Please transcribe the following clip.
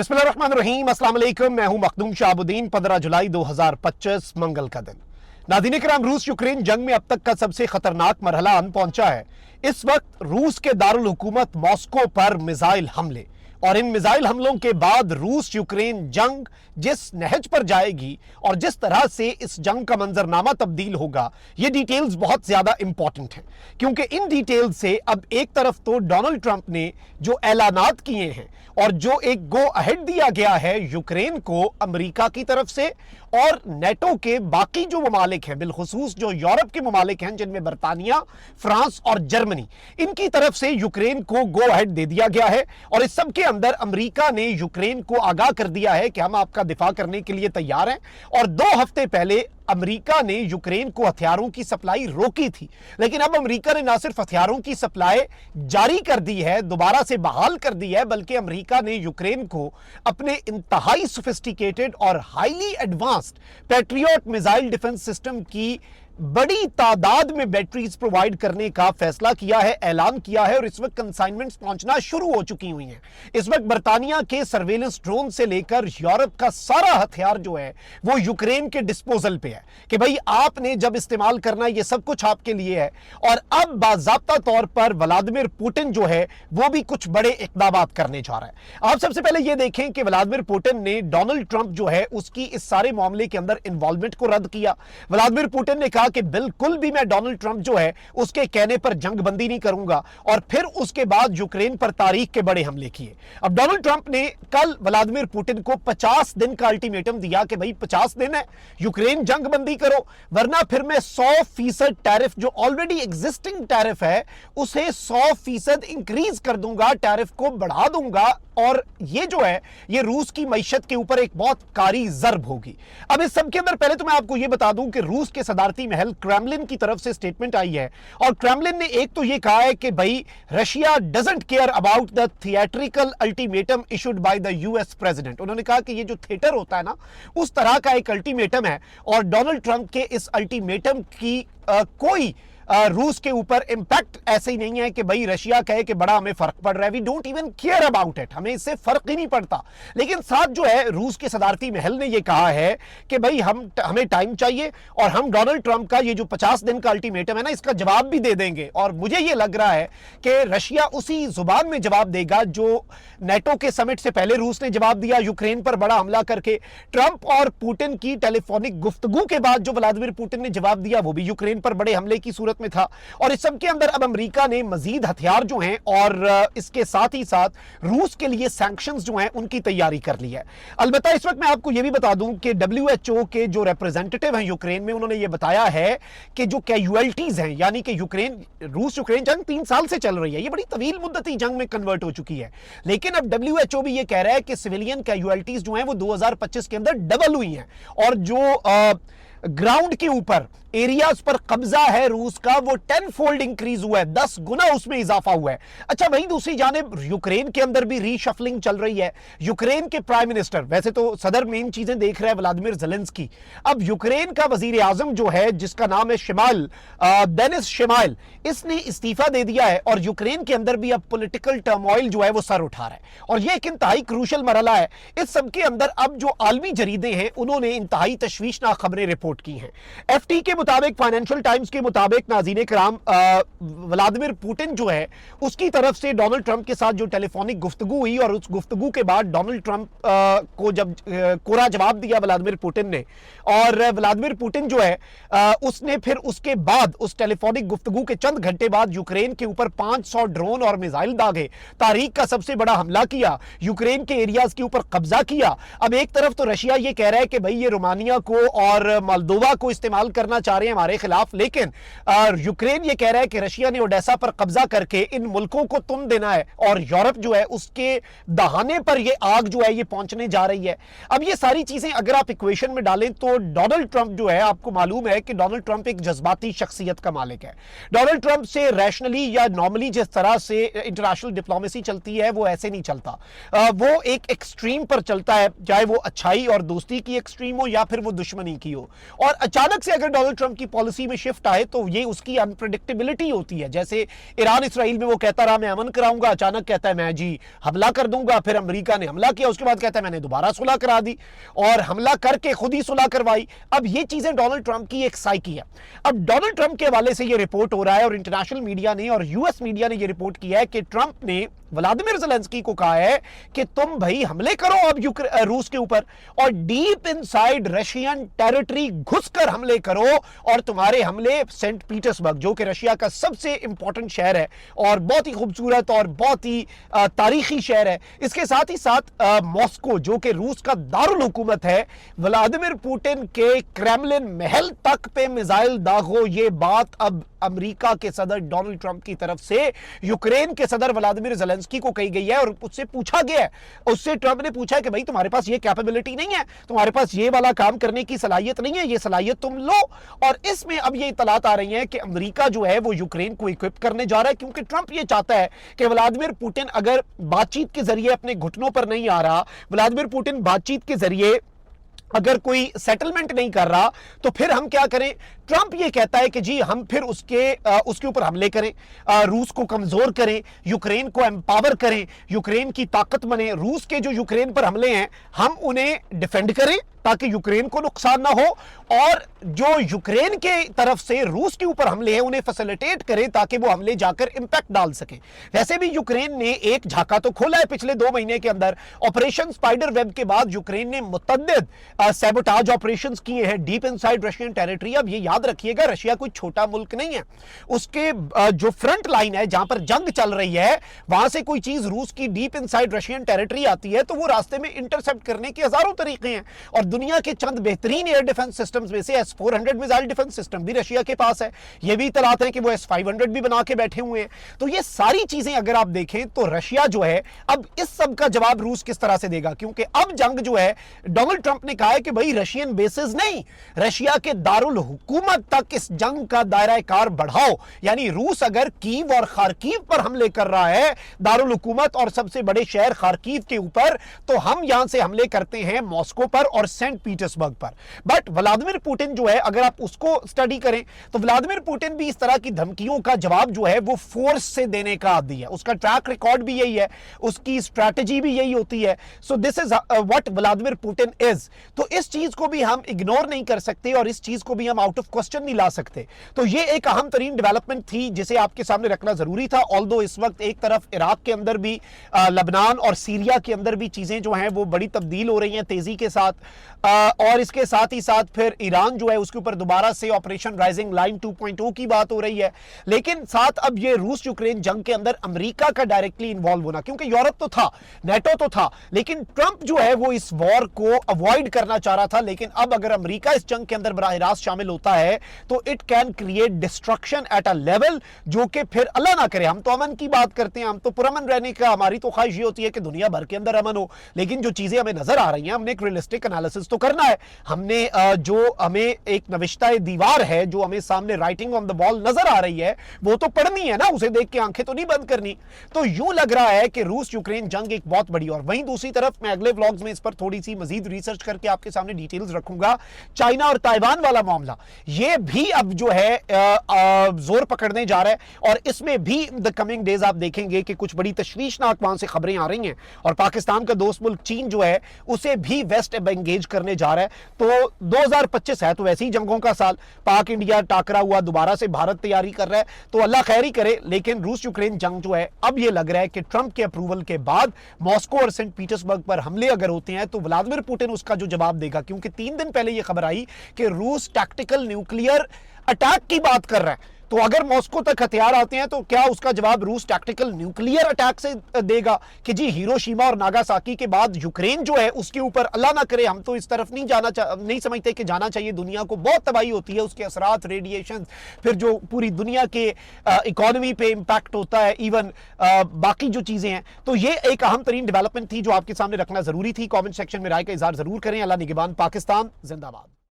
बिस्मिल्लाहिर्रहमानिर्रहीम, अस्सलाम वालेकुम। मैं हूं मखदूम शाहबुद्दीन। 15 जुलाई 2025 मंगल का दिन। नाज़रीन किराम, रूस यूक्रेन जंग में अब तक का सबसे खतरनाक मरहला आन पहुंचा है। इस वक्त रूस के दारुल हुकूमत मॉस्को पर मिसाइल हमले और इन मिसाइल हमलों के बाद रूस यूक्रेन जंग जिस नहज पर जाएगी और जिस तरह से इस जंग का मंजरनामा तब्दील होगा, ये डिटेल्स बहुत ज्यादा इंपॉर्टेंट हैं, क्योंकि इन डिटेल्स से अब एक तरफ तो डोनाल्ड ट्रंप ने जो ऐलानात किए हैं और जो एक गो अहेड दिया गया है यूक्रेन को अमेरिका की तरफ से और नेटो के बाकी जो ममालिक हैं, बिलखुसूस जो यूरोप के ममालिक हैं जिनमें बरतानिया, फ्रांस और जर्मनी, इनकी तरफ से यूक्रेन को गो अहेड दे दिया गया है। और इस सब के अंदर अमेरिका ने यूक्रेन को आगाह कर दिया है कि हम आपका दिफा करने के लिए तैयार हैं। और 2 हफ्ते पहले अमेरिका ने यूक्रेन को हथियारों की सप्लाई रोकी थी, लेकिन अब अमेरिका ने ना सिर्फ हथियारों की सप्लाई जारी कर दी है, दोबारा से बहाल कर दी है, बल्कि अमेरिका ने यूक्रेन को अपने इंतहाई सोफिस्टिकेटेड और highly advanced patriot missile defence system की बड़ी तादाद में बैटरीज प्रोवाइड करने का फैसला किया है, ऐलान किया है। और इस वक्त कंसाइनमेंट्स पहुंचना शुरू हो चुकी हुई हैं। इस वक्त बरतानिया के सर्वेलेंस ड्रोन से लेकर यूरोप का सारा हथियार जो है वो यूक्रेन के डिस्पोजल पे है कि भाई आपने जब इस्तेमाल करना है, ये सब कुछ आपके लिए है। और अब बाज़ाब्ता तौर पर व्लादिमीर पुतिन जो है वो भी कुछ बड़े इक़दाम करने जा रहा है। आप सबसे पहले ये देखें कि व्लादिमीर पुतिन ने डोनाल्ड ट्रंप जो है उसकी इस सारे मामले के अंदर इन्वॉल्वमेंट को रद्द किया। व्लादिमीर पुतिन ने कहा कि बिल्कुल भी मैं डोनाल्ड ट्रंप जो है उसके कहने पर जंगबंदी नहीं करूंगा, और फिर उसके बाद यूक्रेन पर तारीख के बड़े हमले किए। अब डोनाल्ड ट्रंप ने कल व्लादिमीर पुतिन को 50 दिन का अल्टीमेटम दिया कि भाई 50 दिन है, यूक्रेन जंगबंदी करो, वरना फिर मैं 100% टैरिफ जो ऑलरेडी एग्जिस्टिंग टैरिफ है उसे 100% इंक्रीज कर दूंगा, टैरिफ को बढ़ा दूंगा। और ये जो है ये रूस की मईशत के ऊपर एक बहुत कारी ज़र्ब होगी। अब इस सब के अंदर पहले तो मैं आपको ये बता दूं कि रूस के सदारती महल क्रेमलिन की तरफ से स्टेटमेंट आई है, और क्रेमलिन ने एक तो ये कहा है कि भाई Russia doesn't care about the theatrical ultimatum issued by the US president. उन्होंने कहा कि ये जो थिएटर होता है ना, उस तरह का एक अल्टीमेटम है, और डोनाल्ड ट्रंप के इस अल्टीमेटम की कोई रूस के ऊपर इंपैक्ट ऐसे ही नहीं है कि भाई रशिया कहे कि बड़ा हमें फर्क पड़ रहा है, we don't even care about it, हमें इससे फर्क ही नहीं पड़ता। लेकिन साथ जो है रूस के सदारती महल ने यह कहा है कि भाई हमें टाइम चाहिए और हम डोनाल्ड ट्रंप का ये जो 50 दिन का अल्टीमेटम है ना, इसका जवाब भी दे देंगे। और मुझे ये लग रहा है कि रशिया उसी जुबान में जवाब देगा जो नेटो के समिट से पहले रूस ने जवाब दिया यूक्रेन पर बड़ा हमला करके। ट्रंप और पुतिन की टेलीफोनिक गुफ्तगू के बाद जो व्लादिमीर पुतिन ने जवाब दिया वो भी यूक्रेन पर बड़े हमले की सूरत में था। और इस सब के अंदर अब अमेरिका ने मजीद हथियार जो हैं और इसके साथ ही साथ रूस के लिए सैंक्शंस जो हैं उनकी तैयारी कर ली है। अलबत्ता इस वक्त मैं आपको यह भी बता दूं कि WHO के जो रिप्रेजेंटेटिव हैं यूक्रेन में, उन्होंने यह बताया है कि जो कैजुअलिटीज हैं, यानी कि रूस यूक्रेन जंग 3 साल से चल रही है, ये बड़ी तवील मुद्दती जंग में कन्वर्ट हो चुकी है। लेकिन अब WHO भी ये कह रहा है कि सिविलियन कैजुअलिटीज जो हैं वो 2025 के अंदर डबल हुई हैं, और जो ग्राउंड के ऊपर एरियाज पर कब्जा है रूस का वो 10 फोल्ड इंक्रीज हुआ है, 10 गुना उसमें इजाफा हुआ है। अच्छा, वहीं दूसरी जानिब यूक्रेन के अंदर भी रीशफलिंग चल रही है। यूक्रेन के प्राइम मिनिस्टर, वैसे तो सदर मेन चीजें देख रहे हैं व्लादिमीर ज़ेलेंस्की, अब यूक्रेन का वजीर आजम जो है जिसका नाम है शिमाइल, डेनिस शिमाइल, इसने इस्तीफा दे दिया है। और यूक्रेन के अंदर भी अब पॉलिटिकल टर्मोइल जो है वो सर उठा रहा है, और ये एक इंतहाई क्रूशल मरहला है। इस सब के अंदर अब जो आलमी जरीदे हैं उन्होंने इंतहाई तशवीशनाक खबरें रिपोर्ट की हैं। FT के मुताबिक, फाइनेंशियल टाइम्स के मुताबिक, नाज़रीन किराम, व्लादिमीर पुतिन जो है उसकी तरफ से डोनाल्ड ट्रंप के साथ जो टेलीफोनिक गुफ्तगू हुई, और उस गुफ्तगू के बाद डोनाल्ड ट्रंप को जब कोरा जवाब दिया व्लादिमीर पुतिन ने, और व्लादिमीर पुतिन जो है उसने फिर उसके बाद उस टेलीफोनिक गुफ्तगू के चंद घंटे बाद यूक्रेन के ऊपर 500 ड्रोन और मिसाइल दागे, तारीख का सबसे बड़ा हमला किया, यूक्रेन के एरियाज के ऊपर कब्जा किया। अब एक तरफ तो रशिया ये कह रहा है कि भाई ये रोमानिया को और मोल्दोवा को इस्तेमाल करना चाह रहे हैं हमारे खिलाफ, लेकिन यूक्रेन ये कह रहा है कि रशिया ने ओडेसा पर कब्जा करके इन मुल्कों को तुम देना है, और यूरोप जो है उसके दहाने पर ये आग जो है ये पहुंचने जा रही है। अब ये सारी चीजें अगर आप इक्वेशन में डालें तो डोनाल्ड ट्रंप जो है, आपको मालूम है कि डोनाल्ड ट्रंप एक जज्बाती शख्सियत का मालिक है। डोनाल्ड ट्रंप से रैशनली या नॉर्मली जिस तरह से इंटरनेशनल डिप्लोमेसी चलती है वो ऐसे नहीं चलता, वो एक एक्सट्रीम पर चलता है, चाहे वो अच्छाई और दोस्ती की एक्सट्रीम हो या फिर वो दुश्मनी की हो। और अचानक से अगर डोनाल्ड ट्रंप की पॉलिसी में शिफ्ट आए तो ये उसकी अनप्रेडिक्टेबिलिटी होती है। जैसे ईरान इसराइल में वो कहता रहा मैं अमन कराऊंगा, अचानक कहता है मैं जी हमला कर दूंगा, फिर अमेरिका ने हमला किया, उसके बाद कहता है मैंने दोबारा सुलह करा दी और हमला करके खुद ही सुलह करवाई। अब ये चीजें डोनाल्ड ट्रंप की एक साइकी है। अब डोनाल्ड ट्रंप के हवाले से ये रिपोर्ट हो रहा है और इंटरनेशनल मीडिया ने और यूएस मीडिया ने ये रिपोर्ट किया है कि ट्रंप ने व्लादिमीर ज़ेलेंस्की को कहा है कि तुम भाई हमले करो अब रूस के ऊपर और डीप इनसाइड रशियन टेरिटरी घुसकर हमले करो, और तुम्हारे हमले सेंट पीटर्सबर्ग जो कि रशिया का सबसे इंपॉर्टेंट शहर है और बहुत ही खूबसूरत और बहुत ही तारीखी शहर है, इसके साथ ही साथ मॉस्को जो कि रूस का दारुल हुकूमत है, व्लादिमीर पुतिन के क्रेमलिन महल तक पे मिसाइल दागो, ये बात अब अमेरिका के सदर डोनाल्ड ट्रंप की तरफ से यूक्रेन के सदर व्लादिमीर ज़ेलेंस्की को कही गई है और उससे पूछा गया है, उससे ट्रंप ने पूछा है कि भाई तुम्हारे पास ये कैपेबिलिटी नहीं है, तुम्हारे पास ये वाला काम करने की सलाहियत नहीं है, ये सलाहियत तुम लो। और इसमें अब ये इतलात आ रही हैं कि अमेरिका जो है वो यूक्रेन को इक्विप करने जा रहा है, क्योंकि ट्रंप ये चाहता है कि व्लादिमीर पुतिन अगर बातचीत के जरिए अपने घुटनों पर नहीं आ रहा, व्लादिमीर पुतिन बातचीत के जरिए अगर कोई सेटलमेंट नहीं कर रहा, तो फिर हम क्या करें। ट्रंप ये कहता है कि जी हम फिर उसके ऊपर हमले करें, रूस को कमजोर करें, यूक्रेन को एम्पावर करें, यूक्रेन की ताकत बने, रूस के जो यूक्रेन पर हमले हैं हम उन्हें डिफेंड करें ताकि यूक्रेन को नुकसान ना हो, और जो यूक्रेन के तरफ से रूस के ऊपर हमले हैं उन्हें फैसिलिटेट करें ताकि वो हमले जाकर इंपैक्ट डाल सकें। वैसे भी यूक्रेन ने एक झाका तो खोला है पिछले 2 महीने के अंदर। ऑपरेशन स्पाइडर वेब के बाद यूक्रेन ने मुतअद्दिद सैबोटाज ऑपरेशंस किए हैं डीप इनसाइड रशियन टेरिटरी। अब ये याद रखिएगा रशिया कोई छोटा मुल्क नहीं है, उसके जो फ्रंट लाइन है जहां पर जंग चल रही है वहां से कोई चीज रूस की डीप इनसाइड रशियन टेरिटरी आती है तो वो रास्ते में इंटरसेप्ट करने के हजारों तरीके हैं। और दुनिया के चंद बेहतरीन एयर डिफेंस सिस्टम्स में से S-400 मिसाइल डिफेंस सिस्टम भी रशिया के पास है। ये भी इतलात है कि वो S-500 भी बना के बैठे हुए हैं। तो ये सारी चीजें अगर आप देखें तो रशिया जो है अब इस सब का जवाब रूस किस तरह से देगा, क्योंकि अब जंग जो है डोनाल्ड ट्रंप ने कहा है कि भाई रशियन बेसिस नहीं, रशिया के दारुल हुकूमत तक इस जंग का दायरा कार बढ़ाओ। यानी रूस अगर कीव और खार्कीव पर हमले कर रहा है, दारुल हुकूमत और सबसे बड़े शहर खार्कीव के ऊपर, तो हम यहां से हमले करते हैं मॉस्को पर और सेंट पीटर्सबर्ग पर। बट व्लादिमीर पुतिन जो है अगर आप उसको स्टडी करें तो व्लादिमीर पुतिन भी इस तरह की धमकियों का जवाब जो है वो फोर्स से देने का आदी है। उसका ट्रैक रिकॉर्ड भी यही है, उसकी स्ट्रैटेजी भी यही होती है। So this is what Vladimir Putin is. तो इस चीज को भी हम इग्नोर नहीं कर सकते और इस चीज को भी हम आउट ऑफ क्वेश्चन नहीं ला सकते। तो ये एक अहम तरीन डेवलपमेंट थी जिसे आपके सामने रखना जरूरी था। ऑल्दो इस वक्त एक तरफ इराक के अंदर भी, लबनान और सीरिया के अंदर भी चीजें जो हैं वो बड़ी तब्दील हो रही हैं तेजी के साथ, और इसके साथ ही साथ फिर ईरान जो है उसके ऊपर दोबारा से ऑपरेशन राइजिंग लाइन 2.0 की बात हो रही है। लेकिन साथ अब ये रूस यूक्रेन जंग के अंदर अमेरिका का डायरेक्टली इन्वॉल्व होना, क्योंकि यूरोप तो था, नेटो तो था, लेकिन ट्रंप जो है वो इस वॉर को अवॉइड करना चाह रहा था। लेकिन अब अगर अमेरिका इस जंग के अंदर बराह रास्त शामिल होता है तो it can create destruction at a level जो कि फिर अल्लाह ना करे। हम तो अमन की बात करते हैं, हम तो पुरअमन रहने का हमारी तो ख्वाहिश ये होती है कि दुनिया भर के अंदर अमन हो, लेकिन जो चीजें हमें नजर आ रही हैं हमने एक रियलिस्टिक एनालिसिस तो करना है। हमने जो हमें एक नविश्ता दीवार है, जो हमें सामने राइटिंग ऑन द वॉल नजर आ रही है, वो तो पढ़नी है ना, उसे देख के आंखें तो नहीं बंद करनी। तो यूं लग रहा है कि रूस यूक्रेन जंग एक बहुत बड़ी, और वहीं दूसरी तरफ मैं अगले व्लॉग्स में इस पर थोड़ी सी मजीद रिसर्च करके आपके सामने डिटेल्स रखूंगा। चाइना और ताइवान वाला मामला ये भी अब जो है जोर पकड़ने जा रहा है, और इसमें भी द कमिंग डेज आप देखेंगे कि कुछ बड़ी तशवीशनाक वहां से खबरें आ रही हैं, और पाकिस्तान का दोस्त मुल्क चीन जो है उसे भी वेस्ट एंगेज करने जा रहा है। तो 2025 है तो वैसे ही जंगों का साल, पाक इंडिया टाकरा हुआ, दोबारा से भारत तैयारी कर रहा है, तो अल्लाह खैर ही करे। लेकिन रूस यूक्रेन जंग जो है अब ये लग रहा है कि ट्रंप के अप्रूवल के बाद मॉस्को और सेंट पीटर्सबर्ग पर हमले अगर होते हैं तो व्लादिमीर पुतिन उसका जो जवाब देगा, क्योंकि 3 दिन पहले ये खबर आई कि रूस टैक्टिकल न्यूक्लियर अटैक की बात कर रहा है। तो अगर मॉस्को तक हथियार आते हैं तो क्या उसका जवाब रूस टैक्टिकल न्यूक्लियर अटैक से देगा कि जी हिरोशिमा और नागासाकी के बाद यूक्रेन जो है उसके ऊपर अल्लाह ना करे, हम तो इस तरफ नहीं समझते कि जाना चाहिए, दुनिया को बहुत तबाही होती है, उसके असरात, रेडिएशन, फिर जो पूरी दुनिया के इकोनॉमी पे इंपैक्ट होता है, इवन बाकी जो चीजें हैं। तो ये एक अहम तरीन डेवलपमेंट थी जो आपके सामने रखना जरूरी थी। कॉमेंट सेक्शन में राय का इजहार जरूर करें। अल्लाह निगहबान। पाकिस्तान जिंदाबाद।